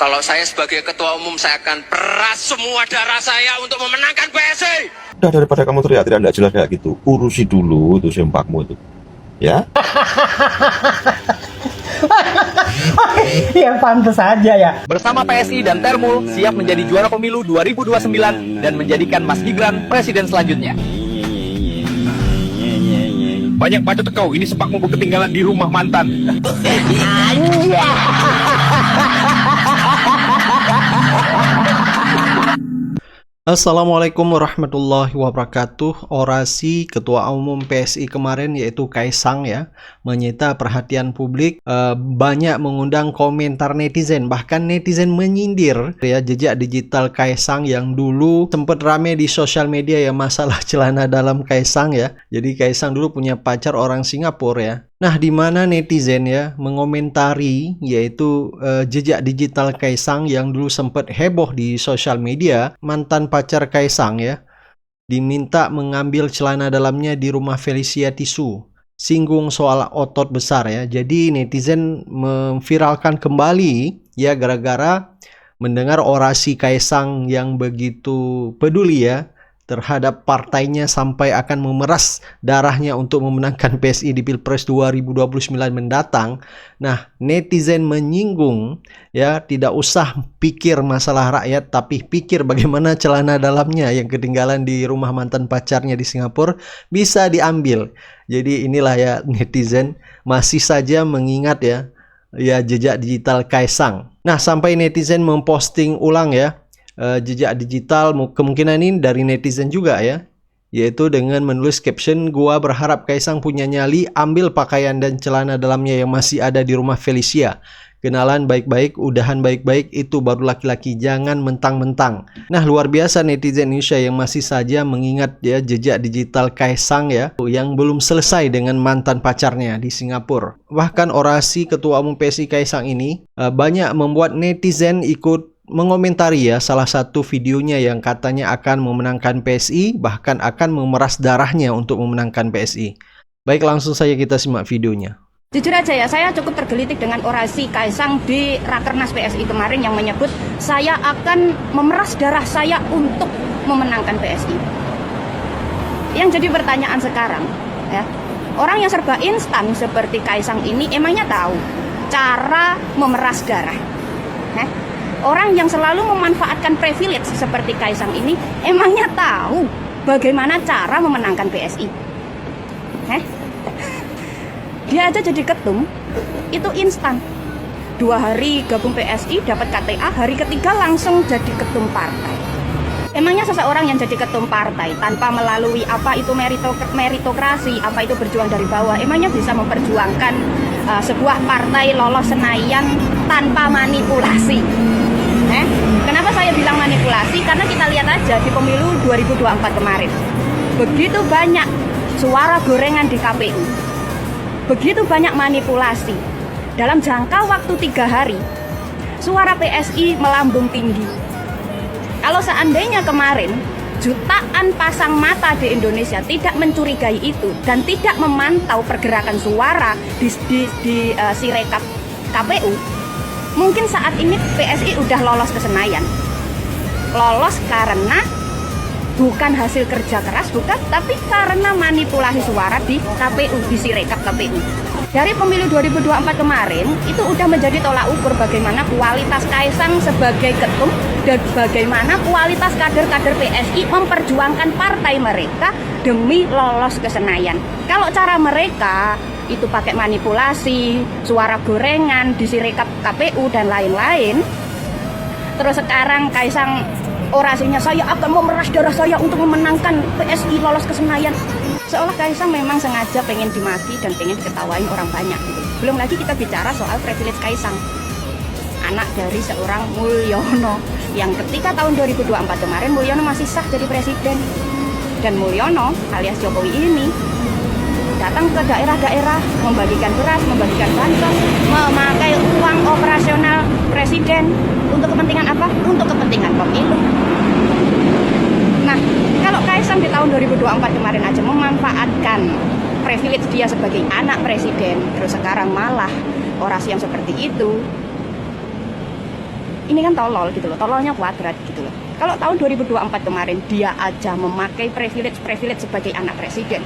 Kalau saya sebagai ketua umum, saya akan peras semua darah saya untuk memenangkan PSI. Udah, daripada kamu teriak-teriak nggak jelas kayak gitu, urusi dulu itu sempakmu itu, ya. Ya pantas aja ya. Bersama PSI dan Termul siap menjadi juara pemilu 2029 dan menjadikan Mas Gibran presiden selanjutnya. Banyak bacot kau, ini sepakmu ketinggalan di rumah mantan. Assalamualaikum warahmatullahi wabarakatuh. Orasi Ketua Umum PSI kemarin yaitu Kaisang ya menyita perhatian publik, banyak mengundang komentar netizen, bahkan netizen menyindir ya jejak digital Kaisang yang dulu sempat rame di sosial media ya, masalah celana dalam Kaisang ya. Jadi Kaisang dulu punya pacar orang Singapura ya. Nah, di mana netizen ya mengomentari yaitu jejak digital Kaisang yang dulu sempat heboh di sosial media, mantan pacar Kaisang ya diminta mengambil celana dalamnya di rumah Felicia Tisu, singgung soal otot besar ya. Jadi netizen memviralkan kembali ya gara-gara mendengar orasi Kaisang yang begitu peduli ya terhadap partainya sampai akan memeras darahnya untuk memenangkan PSI di Pilpres 2029 mendatang. Nah, netizen menyinggung ya, tidak usah pikir masalah rakyat, tapi pikir bagaimana celana dalamnya yang ketinggalan di rumah mantan pacarnya di Singapura bisa diambil. Jadi inilah ya netizen masih saja mengingat ya jejak digital Kaisang. Nah, sampai netizen memposting ulang ya jejak digital, kemungkinan ini dari netizen juga ya, yaitu dengan menulis caption, "Gua berharap Kaisang punya nyali, ambil pakaian dan celana dalamnya yang masih ada di rumah Felicia. Kenalan baik-baik, udahan baik-baik, itu baru laki-laki, jangan mentang-mentang." Nah, luar biasa netizen Indonesia yang masih saja mengingat ya jejak digital Kaisang ya, yang belum selesai dengan mantan pacarnya di Singapura. Bahkan orasi Ketua Umum PSI Kaisang ini banyak membuat netizen ikut mengomentari ya salah satu videonya yang katanya akan memenangkan PSI, bahkan akan memeras darahnya untuk memenangkan PSI. Baik, langsung saja kita simak videonya. Jujur aja ya, saya cukup tergelitik dengan orasi Kaisang di Rakernas PSI kemarin yang menyebut saya akan memeras darah saya untuk memenangkan PSI. Yang jadi pertanyaan sekarang ya, orang yang serba instan seperti Kaisang ini emangnya tahu cara memeras darah? Orang yang selalu memanfaatkan privilege seperti Kaisang ini emangnya tahu bagaimana cara memenangkan PSI? Dia aja jadi ketum itu instan. 2 hari gabung PSI dapat KTA, hari ketiga langsung jadi ketum partai. Emangnya seseorang yang jadi ketum partai tanpa melalui apa itu meritokrasi, apa itu berjuang dari bawah, emangnya bisa memperjuangkan sebuah partai lolos Senayan tanpa manipulasi? Kenapa saya bilang manipulasi? Karena kita lihat aja di pemilu 2024 kemarin, begitu banyak suara gorengan di KPU, begitu banyak manipulasi. Dalam jangka waktu 3 hari, suara PSI melambung tinggi. Kalau seandainya kemarin jutaan pasang mata di Indonesia tidak mencurigai itu dan tidak memantau pergerakan suara di Sirekap KPU, mungkin saat ini PSI udah lolos ke Senayan. Lolos karena bukan hasil kerja keras, bukan, tapi karena manipulasi suara di KPU, di Sirekap KPU. Dari pemilu 2024 kemarin, itu udah menjadi tolak ukur bagaimana kualitas Kaisang sebagai ketum dan bagaimana kualitas kader-kader PSI memperjuangkan partai mereka demi lolos ke Senayan. Kalau cara mereka itu pakai manipulasi, suara gorengan, di Sirekap KPU dan lain-lain. Terus sekarang Kaisang orasinya, saya akan memeras darah saya untuk memenangkan PSI lolos ke Senayan. Seolah Kaisang memang sengaja pengen dimaki dan pengen diketawain orang banyak gitu. Belum lagi kita bicara soal privilege Kaisang, anak dari seorang Mulyono yang ketika tahun 2024 kemarin Mulyono masih sah jadi presiden. Dan Mulyono alias Jokowi ini datang ke daerah-daerah, membagikan beras, membagikan bansos, memakai uang operasional presiden untuk kepentingan apa? Untuk kepentingan pemilu. Nah, kalau Kaisang di tahun 2024 kemarin aja memanfaatkan privilege dia sebagai anak presiden, terus sekarang malah orasi yang seperti itu ini kan tolol gitu loh, tololnya kuadrat gitu loh. Kalau tahun 2024 kemarin dia aja memakai privilege sebagai anak presiden,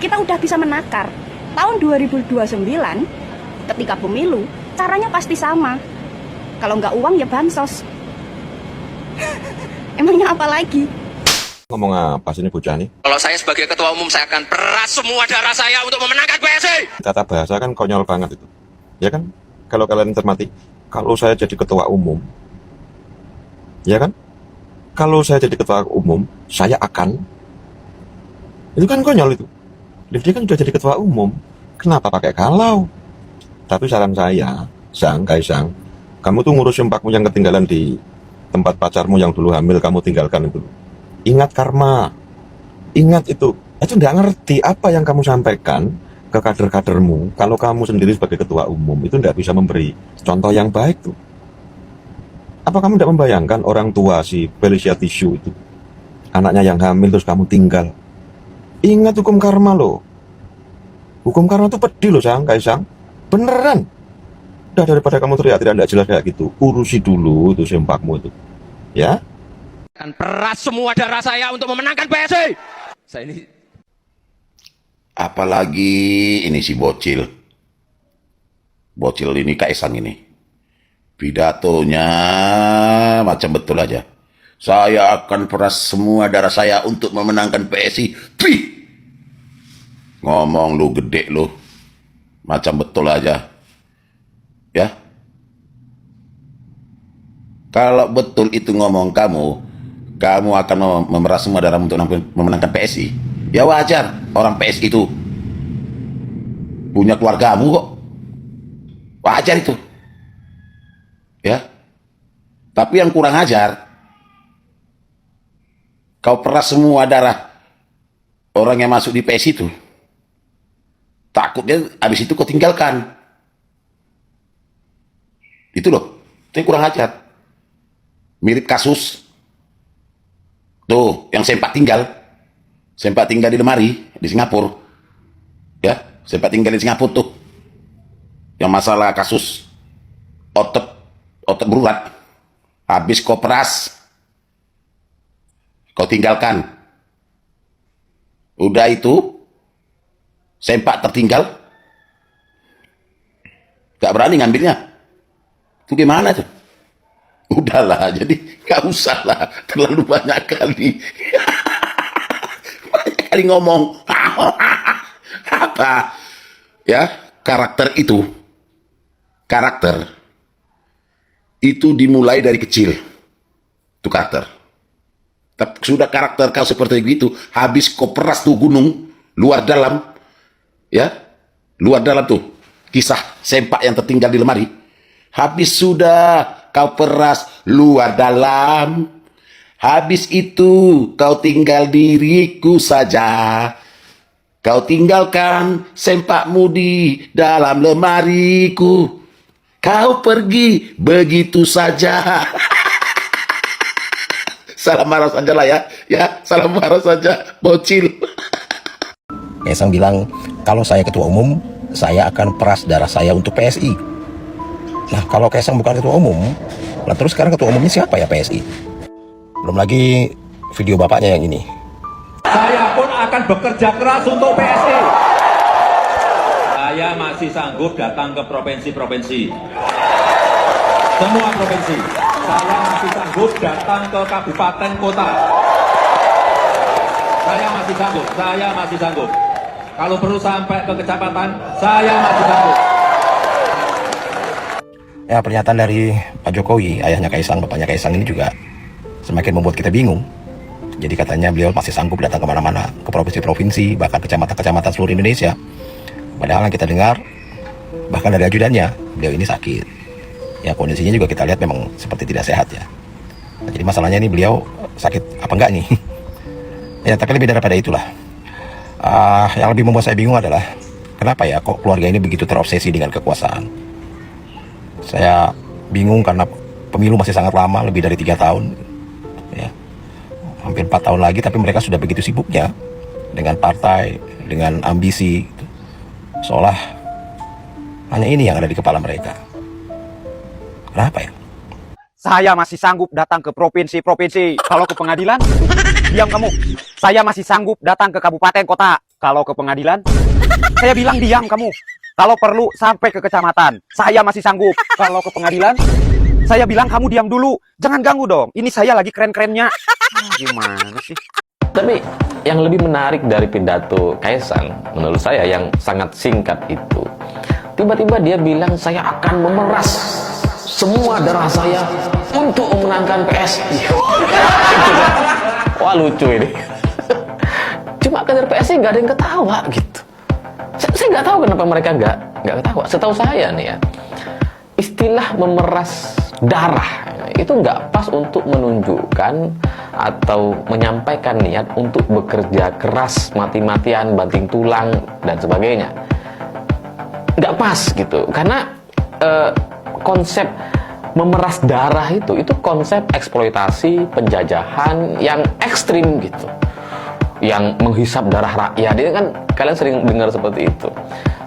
kita udah bisa menakar. Tahun 2029 ketika pemilu, caranya pasti sama. Kalau nggak uang ya bansos. Emangnya apa lagi? Ngomong apa sih ini bocah nih? Kalau saya sebagai ketua umum, saya akan peras semua darah saya untuk memenangkan PSI. Tata bahasa kan konyol banget itu. Ya kan? Kalau kalian cermati, kalau saya jadi ketua umum, ya kan? Kalau saya jadi ketua umum, saya akan. Itu kan konyol itu. Dia kan sudah jadi ketua umum. Kenapa pakai kalau? Tapi saran saya, Kaisang, kamu tuh ngurus sempakmu yang ketinggalan di tempat pacarmu yang dulu hamil, kamu tinggalkan itu. Ingat karma, ingat itu nggak ngerti apa yang kamu sampaikan ke kader-kadermu. Kalau kamu sendiri sebagai ketua umum itu nggak bisa memberi contoh yang baik tuh. Apa kamu tidak membayangkan orang tua si Felicia Tisu itu, anaknya yang hamil terus kamu tinggal? Ingat hukum karma loh. Hukum karma itu pedih loh, Kaisang. Beneran. Udah, daripada kamu teriak-teriak tidak jelas kayak gitu, urusi dulu itu sempakmu itu, ya. Akan peras semua darah saya untuk memenangkan PSI. Saya ini Apalagi ini si bocil. Bocil ini Kaisang ini. Pidatonya macam betul aja. Saya akan peras semua darah saya untuk memenangkan PSI. Pih! Ngomong lu gede lu. Macam betul aja. Ya. Kalau betul itu ngomong kamu akan memeras semua darah untuk memenangkan PSI. Ya wajar, orang PSI itu punya keluargamu kok. Wajar itu. Ya. Tapi yang kurang ajar, kau peras semua darah orang yang masuk di PSI itu. Takutnya habis itu kau tinggalkan. Itu loh, itu yang kurang ajar. Mirip kasus tuh yang sempat tinggal di lemari di Singapura, ya, sempat tinggal di Singapura tuh, yang masalah kasus otot berurat, habis kau peras, kau tinggalkan, udah itu sempat tertinggal, gak berani ngambilnya, itu gimana tuh? Udahlah, jadi gak usah lah terlalu banyak kali ngomong apa ya. Karakter itu dimulai dari kecil, itu karakter. Tapi sudah karakter kau seperti itu, habis kau peras tuh gunung luar dalam, ya, luar dalam tuh kisah sempak yang tertinggal di lemari, habis sudah kau peras luar dalam, habis itu kau tinggal diriku saja. Kau tinggalkan sempakmu di dalam lemariku. Kau pergi begitu saja. Salam marah saja lah ya. Ya, salam marah saja, bocil. Kaisang bilang, kalau saya ketua umum, saya akan peras darah saya untuk PSI. Nah, kalau Kaisang bukan ketua umum, nah terus sekarang ketua umumnya siapa ya PSI? Belum lagi video bapaknya yang ini. Saya pun akan bekerja keras untuk PSI. Saya masih sanggup datang ke provinsi-provinsi. Semua provinsi. Saya masih sanggup datang ke kabupaten kota. Saya masih sanggup. Kalau perlu sampai ke kecamatan, saya masih sanggup. Ya, pernyataan dari Pak Jokowi, ayahnya Kaisang, bapaknya Kaisang ini juga semakin membuat kita bingung. Jadi katanya beliau masih sanggup datang kemana-mana, ke provinsi-provinsi, bahkan kecamatan-kecamatan seluruh Indonesia. Padahal yang kita dengar, bahkan dari ajudannya, beliau ini sakit. Ya, kondisinya juga kita lihat memang seperti tidak sehat ya. Nah, jadi masalahnya ini beliau sakit apa enggak nih? Ya, tapi lebih daripada itulah. Yang lebih membuat saya bingung adalah, kenapa ya kok keluarga ini begitu terobsesi dengan kekuasaan? Saya bingung karena pemilu masih sangat lama, lebih dari 3 tahun. Ya. Hampir 4 tahun lagi, tapi mereka sudah begitu sibuknya dengan partai, dengan ambisi, seolah hanya ini yang ada di kepala mereka. Kenapa ya? Saya masih sanggup datang ke provinsi-provinsi. Kalau ke pengadilan, diam kamu. Saya masih sanggup datang ke kabupaten kota. Kalau ke pengadilan, saya bilang diam kamu. Kalau perlu sampai ke kecamatan, saya masih sanggup. Kalau ke pengadilan, saya bilang kamu diam dulu. Jangan ganggu dong. Ini saya lagi keren-kerennya. Gimana sih? Tapi yang lebih menarik dari pidato Kaisang, menurut saya yang sangat singkat itu, tiba-tiba dia bilang saya akan memeras semua darah saya untuk memenangkan PSI. Wah, lucu ini. Cuma kader PSI nggak ada yang ketawa gitu. Saya nggak tahu kenapa mereka nggak ketawa. Setahu saya nih ya, istilah memeras darah itu nggak pas untuk menunjukkan atau menyampaikan niat untuk bekerja keras, mati-matian, banting tulang dan sebagainya. Nggak pas gitu, karena konsep memeras darah itu konsep eksploitasi, penjajahan yang ekstrim gitu, yang menghisap darah rakyat. Ini kan kalian sering dengar seperti itu.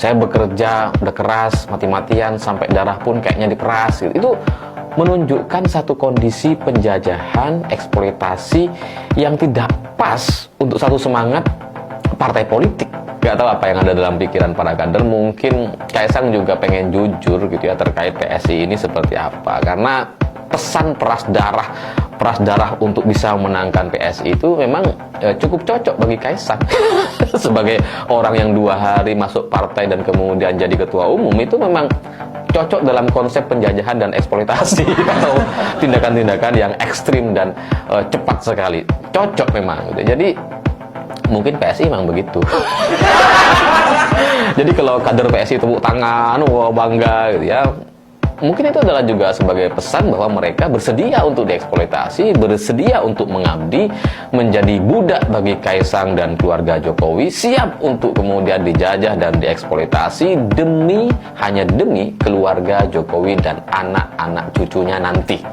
Saya bekerja udah keras, mati-matian, sampai darah pun kayaknya diperas gitu. Itu menunjukkan satu kondisi penjajahan, eksploitasi yang tidak pas untuk satu semangat partai politik. Gak tahu apa yang ada dalam pikiran para kader. Mungkin Kaisang juga pengen jujur gitu ya terkait PSI ini seperti apa. Karena pesan peras darah untuk bisa memenangkan PSI itu memang cukup cocok bagi Kaisang. Sebagai orang yang 2 hari masuk partai dan kemudian jadi ketua umum, itu memang cocok dalam konsep penjajahan dan eksploitasi atau tindakan-tindakan yang ekstrim dan cepat sekali. Cocok memang gitu. Jadi mungkin PSI memang begitu. Jadi kalau kader PSI tepuk tangan, wah bangga gitu ya. Mungkin itu adalah juga sebagai pesan bahwa mereka bersedia untuk dieksploitasi, bersedia untuk mengabdi, menjadi budak bagi Kaisang dan keluarga Jokowi, siap untuk kemudian dijajah dan dieksploitasi hanya demi keluarga Jokowi dan anak-anak cucunya nanti.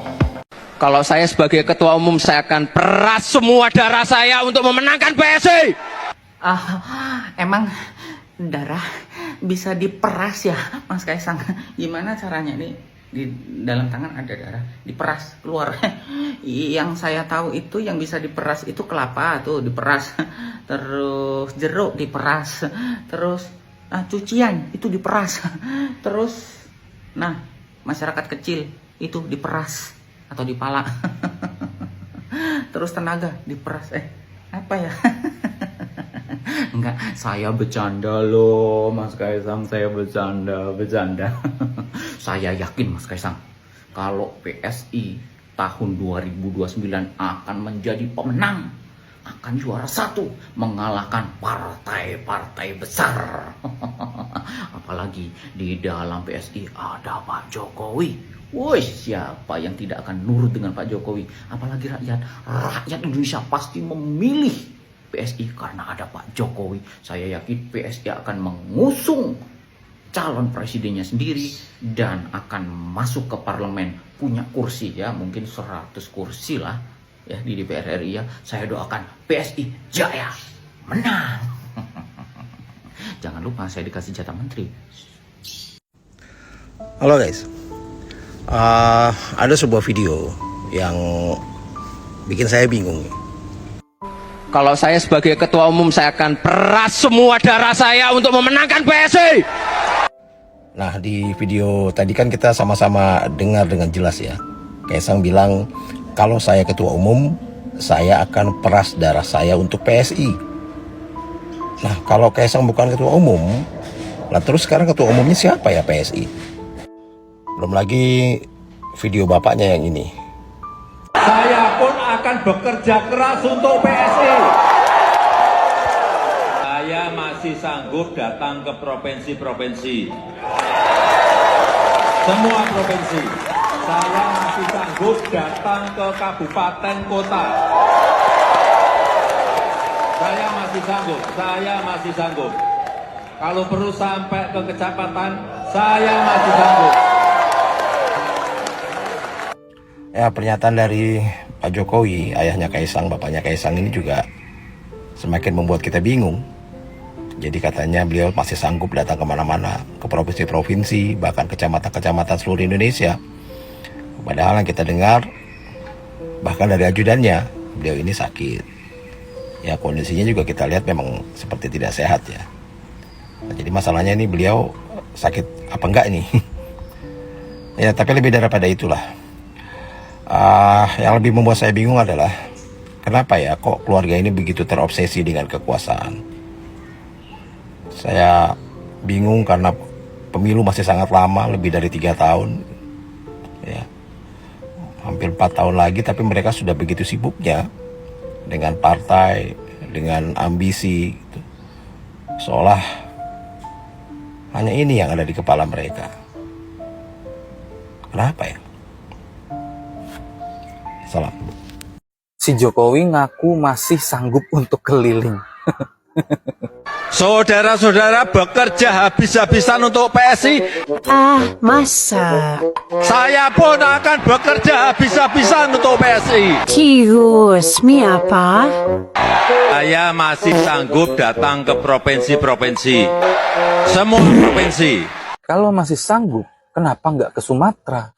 Kalau saya sebagai ketua umum, saya akan peras semua darah saya untuk memenangkan PSI. Emang darah bisa diperas ya, Mas Kaisang? Gimana caranya nih? Di dalam tangan ada darah, diperas keluar. Yang saya tahu itu yang bisa diperas itu kelapa tuh diperas, terus jeruk diperas, terus cucian itu diperas, terus masyarakat kecil itu diperas atau dipala. Terus tenaga diperas. Apa ya? Enggak, saya bercanda loh Mas Kaisang, saya bercanda. Saya yakin Mas Kaisang, kalau PSI tahun 2029 akan menjadi pemenang, akan juara 1, mengalahkan partai-partai besar. Apalagi di dalam PSI ada Pak Jokowi. Woi, siapa yang tidak akan nurut dengan Pak Jokowi? Apalagi rakyat Indonesia pasti memilih PSI karena ada Pak Jokowi. Saya yakin PSI akan mengusung calon presidennya sendiri dan akan masuk ke parlemen, punya kursi ya, mungkin 100 kursi lah ya di DPR RI ya. Saya doakan PSI jaya, menang. Jangan lupa saya dikasih jatah menteri. Halo guys, ada sebuah video yang bikin saya bingung. Kalau saya sebagai ketua umum, saya akan peras semua darah saya untuk memenangkan PSI. Nah, di video tadi kan kita sama-sama dengar dengan jelas ya. Kaisang bilang, kalau saya ketua umum, saya akan peras darah saya untuk PSI. Nah, kalau Kaisang bukan ketua umum, lah terus sekarang ketua umumnya siapa ya PSI? Belum lagi video bapaknya yang ini. Saya pun akan bekerja keras untuk PSI. Saya masih sanggup datang ke provinsi-provinsi. Semua provinsi. Saya masih sanggup datang ke kabupaten kota. Saya masih sanggup. Kalau perlu sampai ke kecamatan, saya masih sanggup. Ya, pernyataan dari Pak Jokowi, ayahnya Kaisang, bapaknya Kaisang ini juga semakin membuat kita bingung. Jadi katanya beliau masih sanggup datang kemana-mana, ke provinsi-provinsi, bahkan kecamatan-kecamatan seluruh Indonesia, Padahal yang kita dengar, bahkan dari ajudannya, beliau ini sakit. Ya kondisinya juga kita lihat memang seperti tidak sehat ya. Nah, jadi masalahnya ini beliau sakit apa enggak ini? Ya tapi lebih daripada itulah. Yang lebih membuat saya bingung adalah kenapa ya kok keluarga ini begitu terobsesi dengan kekuasaan. Saya bingung karena pemilu masih sangat lama, lebih dari 3 tahun. Ya, hampir 4 tahun lagi, tapi mereka sudah begitu sibuknya dengan partai, dengan ambisi gitu. Seolah hanya ini yang ada di kepala mereka. Kenapa ya? Salam. Si Jokowi ngaku masih sanggup untuk keliling. Saudara-saudara bekerja habis-habisan untuk PSI. Masa? Saya pun akan bekerja habis-habisan untuk PSI. Serius, mi apa? Saya masih sanggup datang ke provinsi-provinsi. Semua provinsi. Kalau masih sanggup, kenapa nggak ke Sumatera?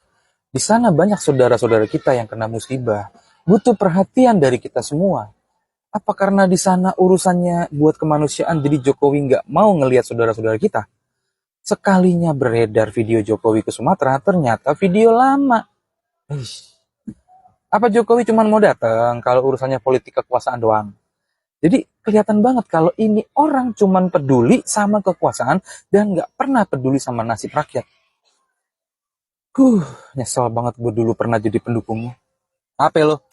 Di sana banyak saudara-saudara kita yang kena musibah. Butuh perhatian dari kita semua. Apa karena di sana urusannya buat kemanusiaan jadi Jokowi nggak mau ngelihat saudara-saudara kita? Sekalinya beredar video Jokowi ke Sumatera, ternyata video lama. Apa Jokowi cuma mau datang kalau urusannya politik kekuasaan doang? Jadi kelihatan banget kalau ini orang cuma peduli sama kekuasaan dan nggak pernah peduli sama nasib rakyat. Nyesel banget gue dulu pernah jadi pendukungnya. Apa lo?